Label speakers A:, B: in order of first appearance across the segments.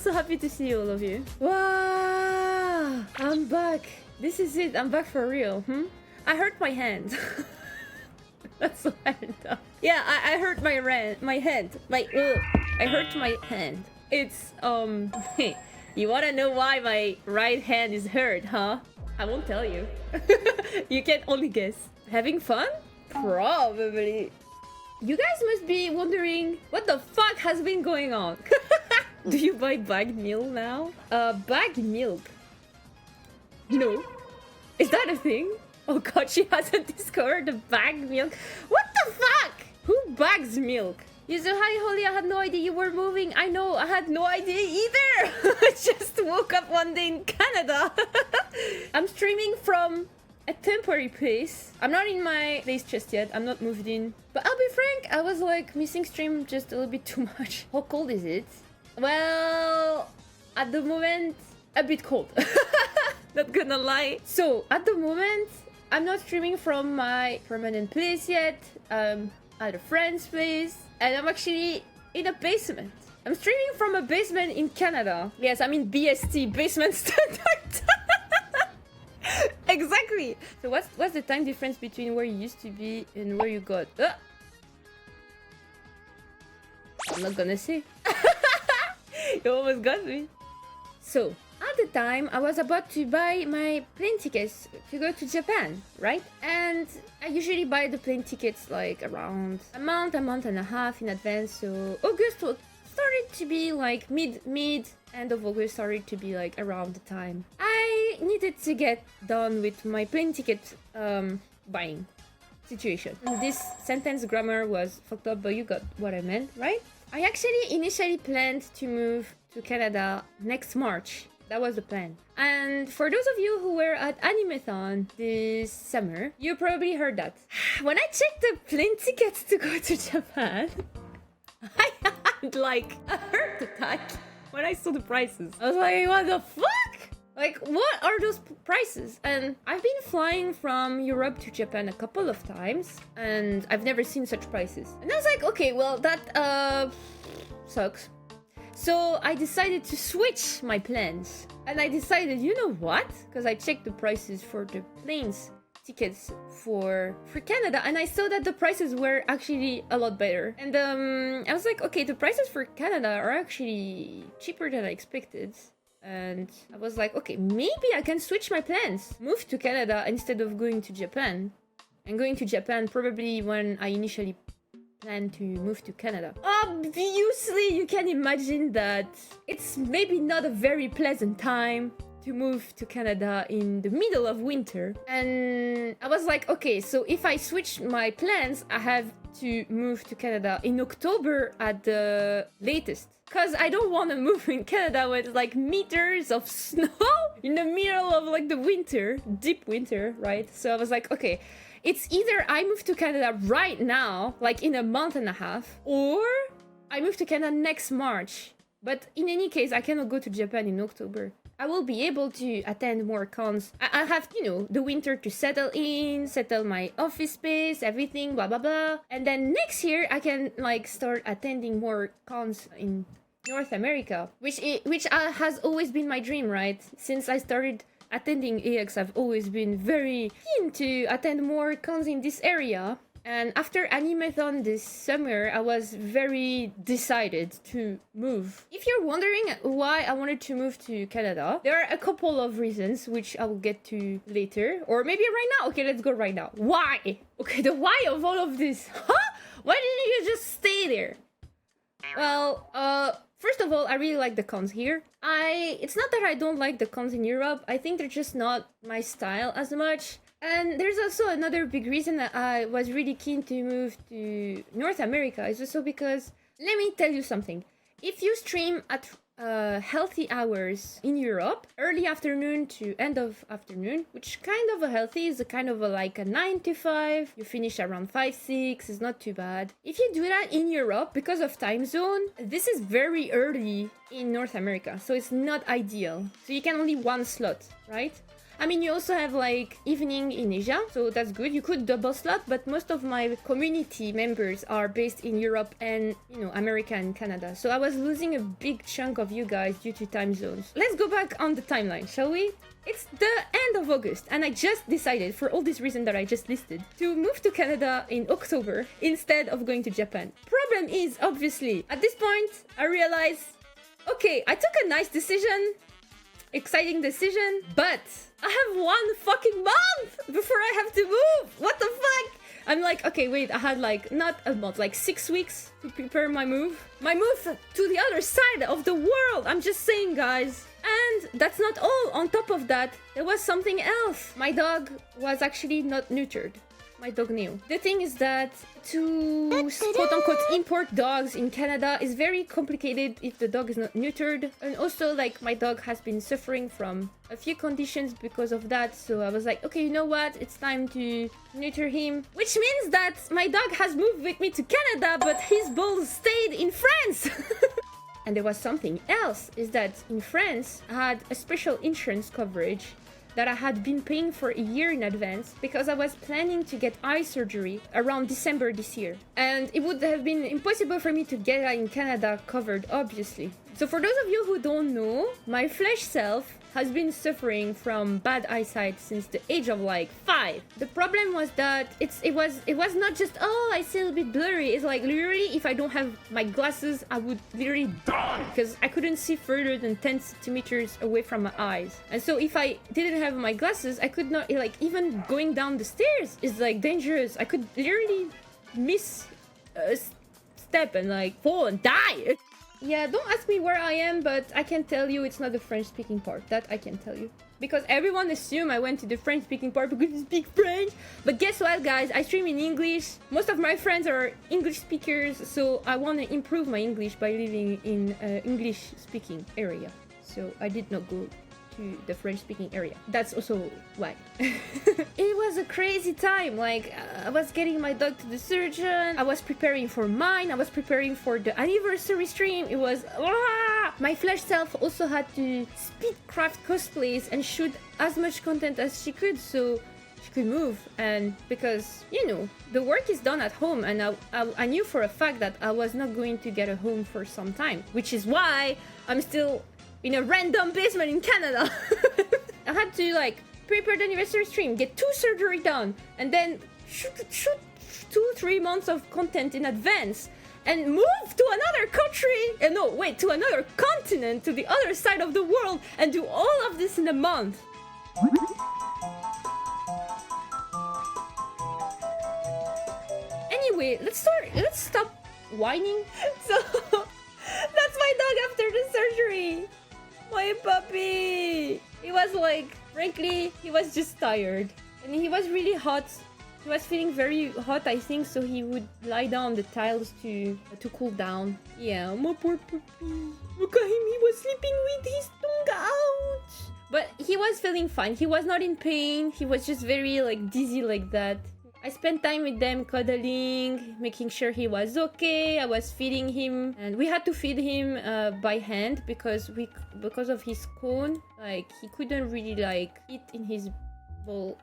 A: so happy to see all of you. Wow, I'm back. This is it. I'm back for real. I hurt my hand. That's so random. Yeah, I hurt my hand. I hurt my hand. It's you wanna know why my right hand is hurt, huh? I won't tell you. You can only guess. Having fun? Probably. You guys must be wondering what the fuck has been going on. Do you buy bagged milk now? Bagged milk? No. Is that a thing? Oh god, she hasn't discovered the bagged milk. What the fuck? Who bags milk? Yuzu, hi Holly, I had no idea you were moving. I know, I had no idea either. I just woke up one day in Canada. I'm streaming from a temporary place. I'm not in my place just yet. I'm not moved in. But I'll be frank, I was like missing stream just a little bit too much. How cold is it? Well, at the moment, a bit cold. Not gonna lie. So, at the moment, I'm not streaming from my permanent place yet. At a friend's place. And I'm actually in a basement. I'm streaming from a basement in Canada. Yes, I'm in BST, basement standard. Exactly. So what's the time difference between where you used to be and where you got? I'm not gonna say. You almost got me. So, at the time, I was about to buy my plane tickets to go to Japan, right? And I usually buy the plane tickets like around a month and a half in advance. So August started to be like end of August started to be like around the time I needed to get done with my plane ticket buying situation. And this sentence grammar was fucked up, but you got what I meant, right? I actually initially planned to move to Canada next March. That was the plan. And for those of you who were at Animethon this summer, you probably heard that. When I checked the plane tickets to go to Japan, I had like a heart attack when I saw the prices. I was like, what the fuck? Like, what are those prices? And I've been flying from Europe to Japan a couple of times, and I've never seen such prices. And I was like, okay, well, that sucks. So I decided to switch my plans. And I decided, you know what? Because I checked the prices for the planes tickets for Canada, and I saw that the prices were actually a lot better. And I was like, okay, the prices for Canada are actually cheaper than I expected. And I was like, okay, maybe I can switch my plans. Move to Canada instead of going to Japan. And going to Japan probably when I initially plan to move to Canada. Obviously, you can imagine that it's maybe not a very pleasant time to move to Canada in the middle of winter. And I was like, okay, so if I switch my plans, I have to move to Canada in October at the latest. Because I don't want to move in Canada with like meters of snow in the middle of like the winter, deep winter, right? So I was like, okay, it's either I move to Canada right now, like in a month and a half, or I move to Canada next March. But in any case, I cannot go to Japan in October. I will be able to attend more cons. I have, you know, the winter to settle my office space, everything, blah, blah, blah. And then next year, I can like start attending more cons in North America, which has always been my dream, right? Since I started attending EX, I've always been very keen to attend more cons in this area. And after Animethon this summer, I was very decided to move. If you're wondering why I wanted to move to Canada, there are a couple of reasons, which I will get to later. Or maybe right now. Okay, let's go right now. Why? Okay, the why of all of this. Huh? Why didn't you just stay there? Well, first of all, I really like the cons here. It's not that I don't like the cons in Europe. I think they're just not my style as much. And there's also another big reason that I was really keen to move to North America. It's also because, let me tell you something. If you stream at healthy hours in Europe, early afternoon to end of afternoon, which kind of a healthy is a kind of like a 9 to 5. You finish around 5, 6, it's not too bad. If you do that in Europe, because of time zone, this is very early in North America, so it's not ideal. So you can only one slot, right? I mean, you also have like evening in Asia, so that's good. You could double slot, but most of my community members are based in Europe and, you know, America and Canada. So I was losing a big chunk of you guys due to time zones. Let's go back on the timeline, shall we? It's the end of August, and I just decided, for all these reasons that I just listed, to move to Canada in October instead of going to Japan. Problem is, obviously, at this point, I realized, okay, I took a nice decision, exciting decision, but I have 1 fucking month before I have to move. What the fuck? I'm like, okay, wait, I had like, not a month, like 6 weeks to prepare my move. My move to the other side of the world. I'm just saying, guys. And that's not all. On top of that, there was something else. My dog was actually not neutered. My dog knew. The thing is that to quote-unquote import dogs in Canada is very complicated if the dog is not neutered. And also, like, my dog has been suffering from a few conditions because of that. So I was like, okay, you know what? It's time to neuter him. Which means that my dog has moved with me to Canada, but his balls stayed in France. And there was something else, is that in France, I had a special insurance coverage that I had been paying for a year in advance because I was planning to get eye surgery around December this year. And it would have been impossible for me to get that in Canada covered, obviously. So for those of you who don't know, my flesh self has been suffering from bad eyesight since the age of like 5. The problem was that it was not just, oh, I see a bit blurry. It's like literally if I don't have my glasses, I would literally die because I couldn't see further than 10 centimeters away from my eyes. And so if I didn't have my glasses, I could not, like, even going down the stairs is like dangerous. I could literally miss a step and like fall and die. Yeah, don't ask me where I am, but I can tell you it's not the French-speaking part. That I can tell you. Because everyone assumed I went to the French-speaking part because I speak French. But guess what, guys? I stream in English. Most of my friends are English speakers, so I want to improve my English by living in an English-speaking area. So I did not go to the French-speaking area. That's also why. It was a crazy time. Like, I was getting my dog to the surgeon. I was preparing for mine. I was preparing for the anniversary stream. It was... My flesh self also had to speedcraft cosplays and shoot as much content as she could so she could move. And because, you know, the work is done at home, and I knew for a fact that I was not going to get a home for some time, which is why I'm still in a random basement in Canada. I had to like prepare the anniversary stream, get 2 surgery done, and then shoot 2-3 months of content in advance, and move to another country, to another continent, to the other side of the world, and do all of this in a month. Anyway, let's stop whining. So that's my dog after the surgery. My puppy! He was like, frankly, he was just tired. And he was really hot. He was feeling very hot, I think, so he would lie down on the tiles to cool down. Yeah, my poor puppy. Look at him, he was sleeping with his tongue out. But he was feeling fine. He was not in pain. He was just very, like, dizzy like that. I spent time with them cuddling, making sure he was okay. I was feeding him, and we had to feed him by hand because of his cone. Like, he couldn't really like eat in his bowl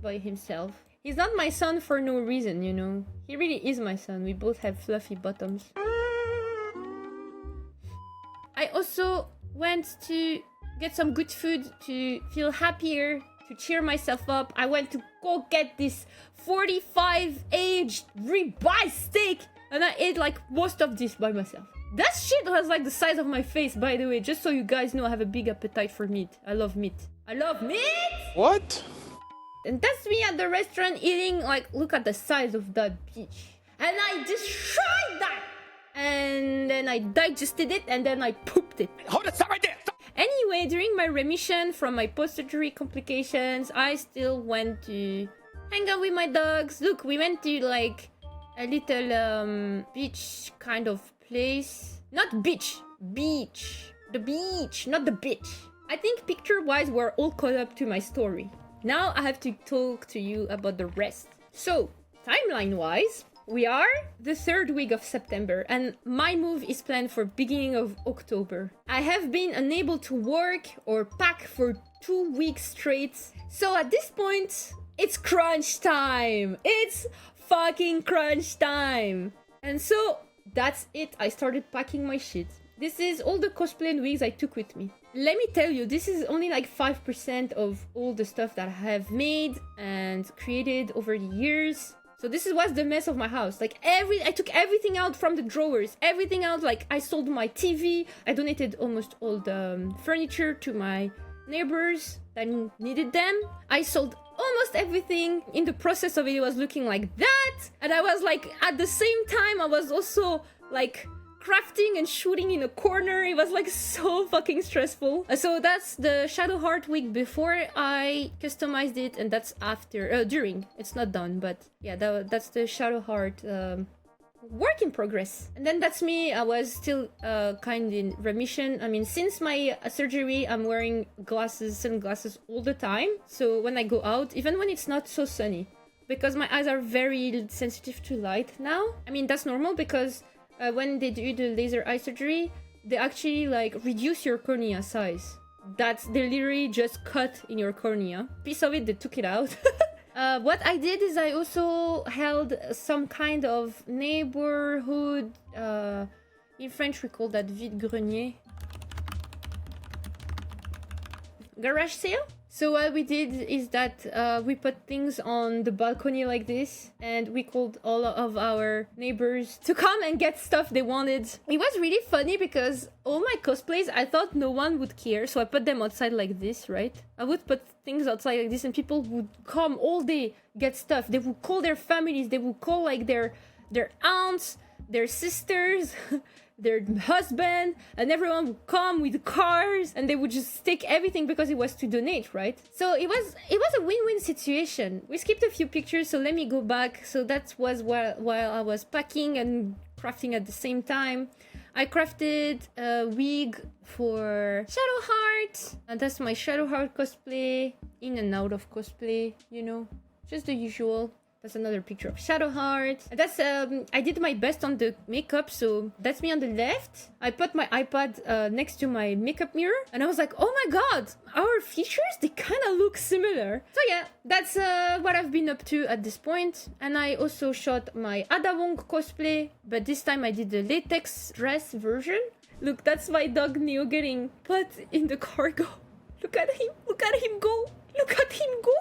A: by himself. He's not my son for no reason, you know. He really is my son. We both have fluffy bottoms. I also went to get some good food to feel happier, to cheer myself up. I went to go get this 45-aged ribeye steak, and I ate like most of this by myself. That shit was like the size of my face, by the way, just so you guys know. I have a big appetite for meat. I love meat. I love meat! What? And that's me at the restaurant eating, like, look at the size of that bitch. And I destroyed that! And then I digested it, and then I pooped it. Hold it, stop right there! Stop. Anyway, during my remission from my post-surgery complications, I still went to hang out with my dogs. Look, we went to like a little beach kind of place. Not beach. Beach. The beach, not the beach. I think picture-wise we're all caught up to my story. Now I have to talk to you about the rest. So, timeline-wise, we are the 3rd week of September, and my move is planned for beginning of October. I have been unable to work or pack for 2 weeks straight. So at this point, it's crunch time. It's fucking crunch time. And so that's it. I started packing my shit. This is all the cosplay and wigs I took with me. Let me tell you, this is only like 5% of all the stuff that I have made and created over the years. So this was the mess of my house. Like I took everything out from the drawers, everything out. Like I sold my TV. I donated almost all the furniture to my neighbors that needed them. I sold almost everything. In the process of it, it was looking like that. And I was like, at the same time, I was also like crafting and shooting in a corner. It was like so fucking stressful. So that's the Shadow Heart wig before I customized it, and that's after, during. It's not done, but yeah, that's the Shadow Heart work in progress. And then that's me. I was still kind in remission. I mean, since my surgery, I'm wearing sunglasses all the time. So when I go out, even when it's not so sunny, because my eyes are very sensitive to light now. I mean, that's normal because when they do the laser eye surgery, they actually like reduce your cornea size. They literally just cut in your cornea. Piece of it, they took it out. What I did is I also held some kind of neighborhood, in French we call that vide-grenier, garage sale. So what we did is that we put things on the balcony like this, and we called all of our neighbors to come and get stuff they wanted. It was really funny because all my cosplays, I thought no one would care, so I put them outside like this, right? I would put things outside like this and people would come all day, get stuff. They would call their families, they would call like their aunts, their sisters, their husband, and everyone would come with cars and they would just take everything because it was to donate, right? So it was a win-win situation. We skipped a few pictures, so let me go back. So that was while I was packing and crafting at the same time. I crafted a wig for Shadow Heart, and that's my Shadow Heart cosplay, in and out of cosplay, you know, just the usual. That's another picture of Shadow Heart. And that's, I did my best on the makeup, so that's me on the left. I put my iPad next to my makeup mirror, and I was like, oh my god, our features, they kind of look similar. So yeah, that's what I've been up to at this point. And I also shot my Ada Wong cosplay, but this time I did the latex dress version. Look, that's my dog Neo getting put in the cargo. Look at him go. Look at him go,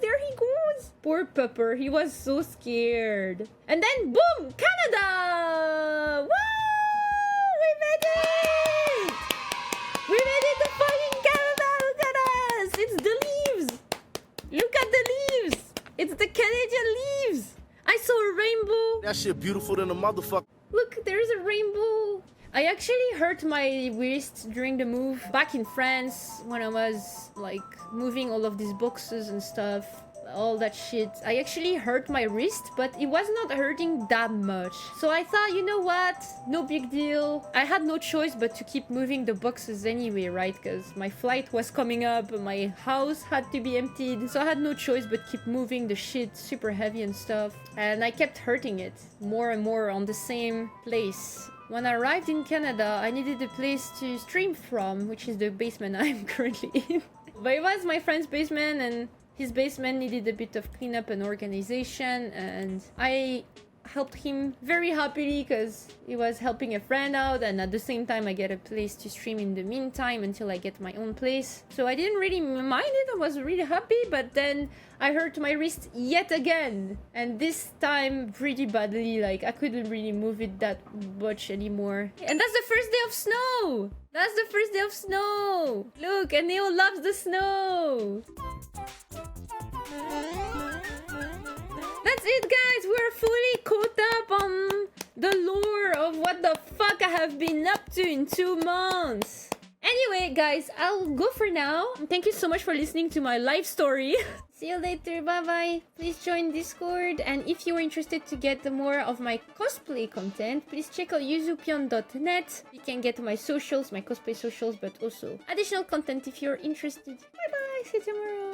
A: there he goes. Poor pupper, he was so scared. And then boom, Canada! Woo! We made it! We made it to fucking Canada, look at us! It's the leaves! Look at the leaves! It's the Canadian leaves! I saw a rainbow!
B: That shit beautiful than a motherfucker.
A: Look, there's a rainbow! I actually hurt my wrist during the move back in France when I was like moving all of these boxes and stuff, all that shit. I actually hurt my wrist, but it was not hurting that much. So I thought, you know what? No big deal. I had no choice but to keep moving the boxes anyway, right? Because my flight was coming up, my house had to be emptied. So I had no choice but keep moving the shit super heavy and stuff. And I kept hurting it more and more on the same place. When I arrived in Canada, I needed a place to stream from, which is the basement I'm currently in. But it was my friend's basement, and his basement needed a bit of cleanup and organization, and I helped him very happily because he was helping a friend out, and at the same time I get a place to stream in the meantime until I get my own place. So I didn't really mind it, I was really happy, but then I hurt my wrist yet again, and this time pretty badly. Like I couldn't really move it that much anymore. And that's the first day of snow! That's the first day of snow! Look, and Neo loves the snow! That's it, guys! We're fully caught up on the lore of what the fuck I have been up to in 2 months. Anyway, guys, I'll go for now. Thank you so much for listening to my life story. See you later, bye-bye. Please join Discord, and if you're interested to get more of my cosplay content, please check out YuzuPyon.net. You can get my socials, my cosplay socials, but also additional content if you're interested. Bye-bye, see you tomorrow.